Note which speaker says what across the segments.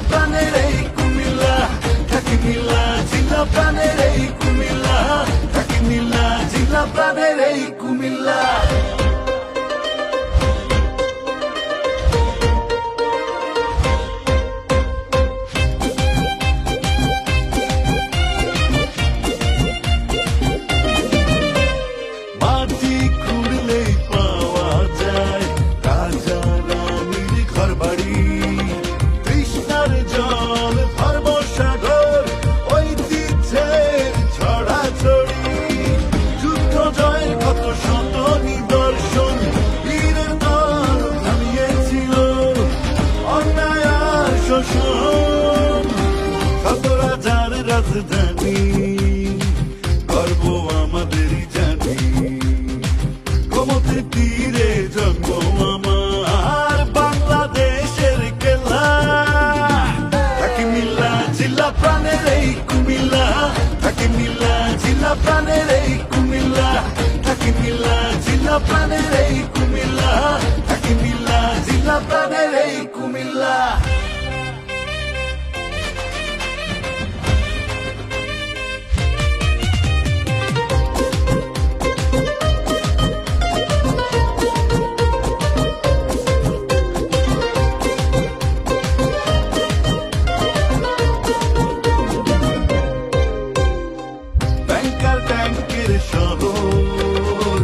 Speaker 1: প্রাণের এই কুমিল্লা, থাকি নীলা জিলা প্রাণের এই কুমিল্লা, থাকি নীলা জিলা প্রাণের এই কুমিল্লা। মাটি খুঁড়লেই পাওয়া যায় রাজা রানীর ঘরবাড়ি, তৃষ্ণার জল ধর্মসাগর, ঐতিহ্যের ছড়াছড়ি। যুদ্ধ জয়ের কত শত নিদর্শন, বীরের দল থামিয়েছিল অন্যায় আর শোষণ। শত রাজার রাজধানী, গর্ব আমাদেরই জানি। গোমতী তীরে জন্ম আমার, বাংলাদেশের কেল্লা। থাকি নীলা জিলা প্রাণের এই কুমিল্লা, থাকি নীলা জিলা প্রাণের এই কুমিল্লা, থাকি নীলা জিলা প্রাণের এই কুমিল্লা, থাকি নীলা জিলা প্রাণের এই কুমিল্লা। ব্যাংকার ব্যাংকের শহর,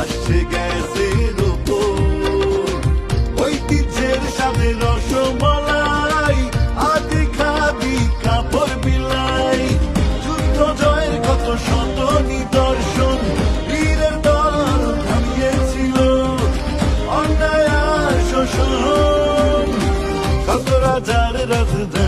Speaker 1: আসছে গ্যাসের ওপর, ঐতিহ্যের সাথে রসমলাই, আদি খাদি কাপড় বিলাই। যুদ্ধ জয়ের কত শত নিদর্শন, বীরের দল থামিয়েছিল অন্যায় আর শোষণ। শত রাজার রাজধানী,